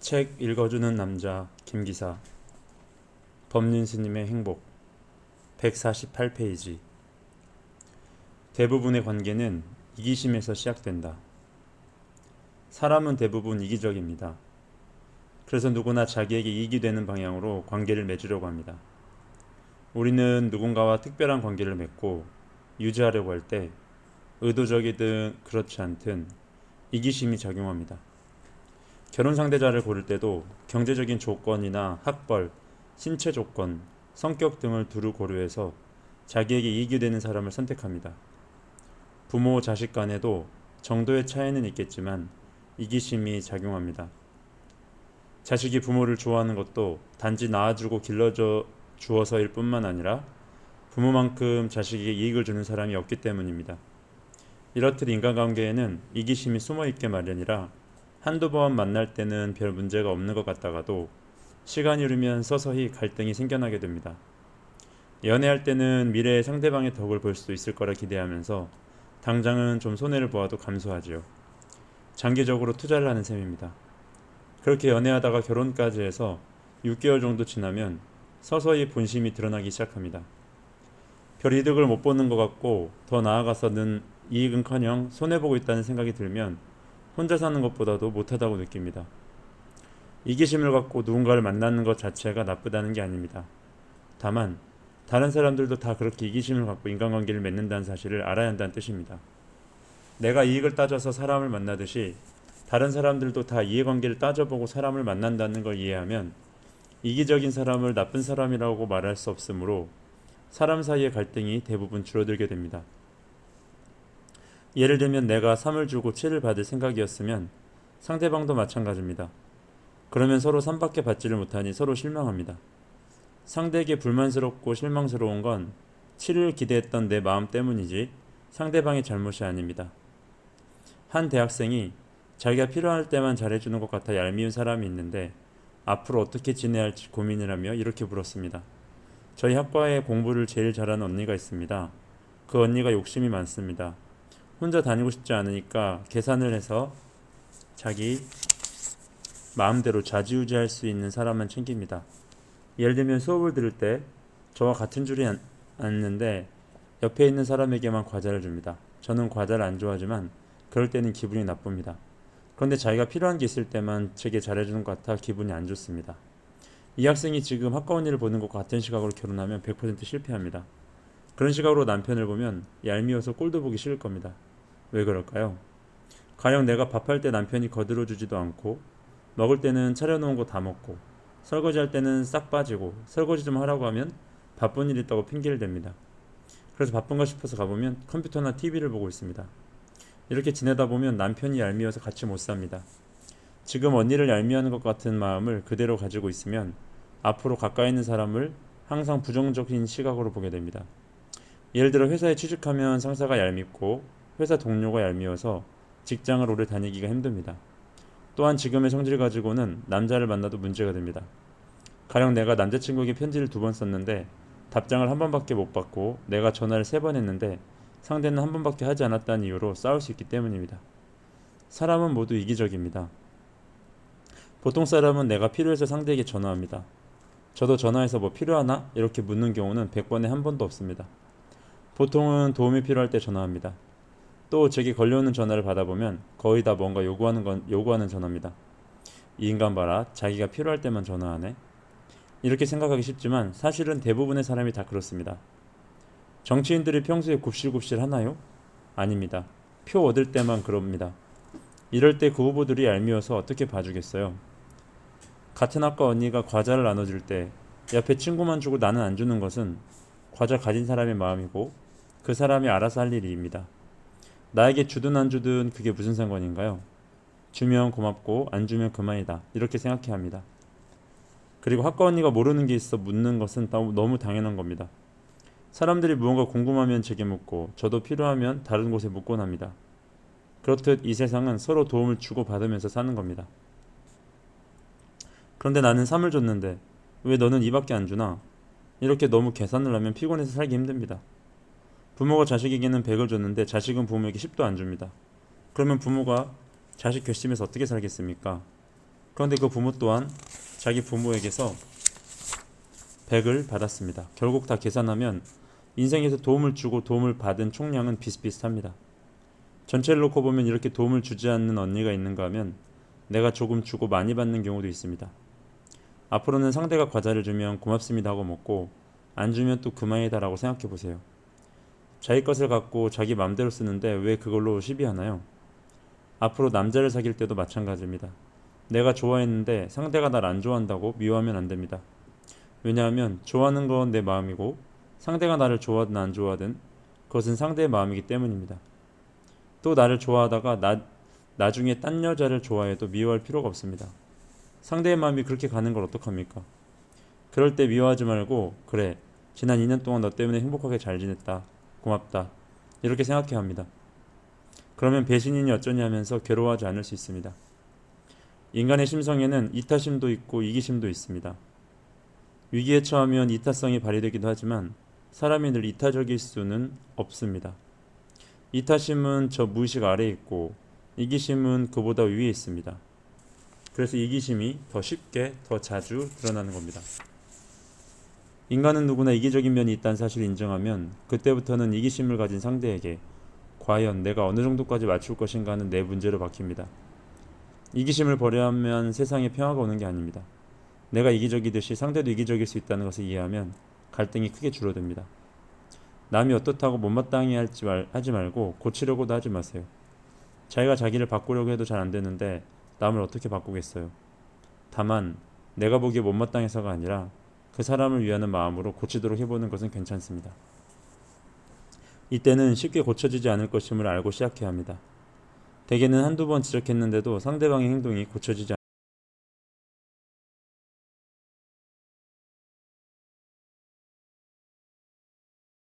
책 읽어주는 남자 김기사. 법륜 스님의 행복. 148페이지. 대부분의 관계는 이기심에서 시작된다. 사람은 대부분 이기적입니다. 그래서 누구나 자기에게 이익이 되는 방향으로 관계를 맺으려고 합니다. 우리는 누군가와 특별한 관계를 맺고 유지하려고 할 때 의도적이든 그렇지 않든 이기심이 작용합니다. 결혼 상대자를 고를 때도 경제적인 조건이나 학벌, 신체 조건, 성격 등을 두루 고려해서 자기에게 이익이 되는 사람을 선택합니다. 부모, 자식 간에도 정도의 차이는 있겠지만 이기심이 작용합니다. 자식이 부모를 좋아하는 것도 단지 낳아주고 길러줘 주어서일 뿐만 아니라 부모만큼 자식에게 이익을 주는 사람이 없기 때문입니다. 이렇듯 인간관계에는 이기심이 숨어있게 마련이라 한두 번 만날 때는 별 문제가 없는 것 같다가도 시간이 흐르면 서서히 갈등이 생겨나게 됩니다. 연애할 때는 미래의 상대방의 덕을 볼 수도 있을 거라 기대하면서 당장은 좀 손해를 보아도 감수하지요. 장기적으로 투자를 하는 셈입니다. 그렇게 연애하다가 결혼까지 해서 6개월 정도 지나면 서서히 본심이 드러나기 시작합니다. 별 이득을 못 보는 것 같고 더 나아가서는 이익은커녕 손해보고 있다는 생각이 들면 혼자 사는 것보다도 못하다고 느낍니다. 이기심을 갖고 누군가를 만나는 것 자체가 나쁘다는 게 아닙니다. 다만 다른 사람들도 다 그렇게 이기심을 갖고 인간관계를 맺는다는 사실을 알아야 한다는 뜻입니다. 내가 이익을 따져서 사람을 만나듯이 다른 사람들도 다 이해관계를 따져보고 사람을 만난다는 걸 이해하면 이기적인 사람을 나쁜 사람이라고 말할 수 없으므로 사람 사이의 갈등이 대부분 줄어들게 됩니다. 예를 들면 내가 3을 주고 7을 받을 생각이었으면 상대방도 마찬가지입니다. 그러면 서로 3밖에 받지를 못하니 서로 실망합니다. 상대에게 불만스럽고 실망스러운 건 7을 기대했던 내 마음 때문이지 상대방의 잘못이 아닙니다. 한 대학생이 자기가 필요할 때만 잘해주는 것 같아 얄미운 사람이 있는데 앞으로 어떻게 지내야 할지 고민을 하며 이렇게 물었습니다. 저희 학과에 공부를 제일 잘하는 언니가 있습니다. 그 언니가 욕심이 많습니다. 혼자 다니고 싶지 않으니까 계산을 해서 자기 마음대로 좌지우지할 수 있는 사람만 챙깁니다. 예를 들면 수업을 들을 때 저와 같은 줄이 앉는데 옆에 있는 사람에게만 과자를 줍니다. 저는 과자를 안 좋아하지만 그럴 때는 기분이 나쁩니다. 그런데 자기가 필요한 게 있을 때만 제게 잘해주는 것 같아 기분이 안 좋습니다. 이 학생이 지금 학과 언니를 보는 것과 같은 시각으로 결혼하면 100% 실패합니다. 그런 시각으로 남편을 보면 얄미워서 꼴도 보기 싫을 겁니다. 왜 그럴까요? 가령 내가 밥할 때 남편이 거들어주지도 않고 먹을 때는 차려놓은 거 다 먹고 설거지할 때는 싹 빠지고 설거지 좀 하라고 하면 바쁜 일 있다고 핑계를 댑니다. 그래서 바쁜가 싶어서 가보면 컴퓨터나 TV를 보고 있습니다. 이렇게 지내다 보면 남편이 얄미워서 같이 못 삽니다. 지금 언니를 얄미워하는 것 같은 마음을 그대로 가지고 있으면 앞으로 가까이 있는 사람을 항상 부정적인 시각으로 보게 됩니다. 예를 들어 회사에 취직하면 상사가 얄밉고 회사 동료가 얄미워서 직장을 오래 다니기가 힘듭니다. 또한 지금의 성질 가지고는 남자를 만나도 문제가 됩니다. 가령 내가 남자친구에게 편지를 2번 썼는데 답장을 1번밖에 못 받고 내가 전화를 3번 했는데 상대는 1번밖에 하지 않았다는 이유로 싸울 수 있기 때문입니다. 사람은 모두 이기적입니다. 보통 사람은 내가 필요해서 상대에게 전화합니다. 저도 전화해서 뭐 필요하나? 이렇게 묻는 경우는 100번에 1번도 없습니다. 보통은 도움이 필요할 때 전화합니다. 또 제게 걸려오는 전화를 받아보면 거의 다 뭔가 요구하는 전화입니다. 이 인간 봐라, 자기가 필요할 때만 전화하네. 이렇게 생각하기 쉽지만 사실은 대부분의 사람이 다 그렇습니다. 정치인들이 평소에 굽실굽실 하나요? 아닙니다. 표 얻을 때만 그럽니다. 이럴 때 그 후보들이 얄미워서 어떻게 봐주겠어요? 같은 학과 언니가 과자를 나눠줄 때 옆에 친구만 주고 나는 안 주는 것은 과자 가진 사람의 마음이고 그 사람이 알아서 할 일입니다. 나에게 주든 안 주든 그게 무슨 상관인가요? 주면 고맙고 안 주면 그만이다. 이렇게 생각해야 합니다. 그리고 학과 언니가 모르는 게 있어 묻는 것은 너무 당연한 겁니다. 사람들이 무언가 궁금하면 제게 묻고 저도 필요하면 다른 곳에 묻곤 합니다. 그렇듯 이 세상은 서로 도움을 주고받으면서 사는 겁니다. 그런데 나는 3을 줬는데 왜 너는 2밖에 안 주나? 이렇게 너무 계산을 하면 피곤해서 살기 힘듭니다. 부모가 자식에게는 100을 줬는데 자식은 부모에게 10도 안 줍니다. 그러면 부모가 자식 괘씸해서 어떻게 살겠습니까? 그런데 그 부모 또한 자기 부모에게서 100을 받았습니다. 결국 다 계산하면 인생에서 도움을 주고 도움을 받은 총량은 비슷비슷합니다. 전체를 놓고 보면 이렇게 도움을 주지 않는 언니가 있는가 하면 내가 조금 주고 많이 받는 경우도 있습니다. 앞으로는 상대가 과자를 주면 고맙습니다 하고 먹고 안 주면 또 그만이다 라고 생각해 보세요. 자기 것을 갖고 자기 맘대로 쓰는데 왜 그걸로 시비하나요? 앞으로 남자를 사귈 때도 마찬가지입니다. 내가 좋아했는데 상대가 날 안 좋아한다고 미워하면 안 됩니다. 왜냐하면 좋아하는 건 내 마음이고 상대가 나를 좋아하든 안 좋아하든 그것은 상대의 마음이기 때문입니다. 또 나를 좋아하다가 나중에 딴 여자를 좋아해도 미워할 필요가 없습니다. 상대의 마음이 그렇게 가는 걸 어떡합니까? 그럴 때 미워하지 말고 그래, 지난 2년 동안 너 때문에 행복하게 잘 지냈다. 고맙다. 이렇게 생각해야 합니다. 그러면 배신이니 어쩌니 하면서 괴로워하지 않을 수 있습니다. 인간의 심성에는 이타심도 있고 이기심도 있습니다. 위기에 처하면 이타성이 발휘되기도 하지만 사람이 늘 이타적일 수는 없습니다. 이타심은 저 무의식 아래에 있고 이기심은 그보다 위에 있습니다. 그래서 이기심이 더 쉽게 더 자주 드러나는 겁니다. 인간은 누구나 이기적인 면이 있다는 사실을 인정하면 그때부터는 이기심을 가진 상대에게 과연 내가 어느 정도까지 맞출 것인가 하는 내 문제로 바뀝니다. 이기심을 버려야만 세상에 평화가 오는 게 아닙니다. 내가 이기적이듯이 상대도 이기적일 수 있다는 것을 이해하면 갈등이 크게 줄어듭니다. 남이 어떻다고 못마땅해 하지 말고 고치려고도 하지 마세요. 자기가 자기를 바꾸려고 해도 잘 안 되는데 남을 어떻게 바꾸겠어요. 다만 내가 보기에 못마땅해서가 아니라 그 사람을 위하는 마음으로 고치도록 해보는 것은 괜찮습니다. 이때는 쉽게 고쳐지지 않을 것임을 알고 시작해야 합니다. 대개는 한두 번 지적했는데도 상대방의 행동이 고쳐지지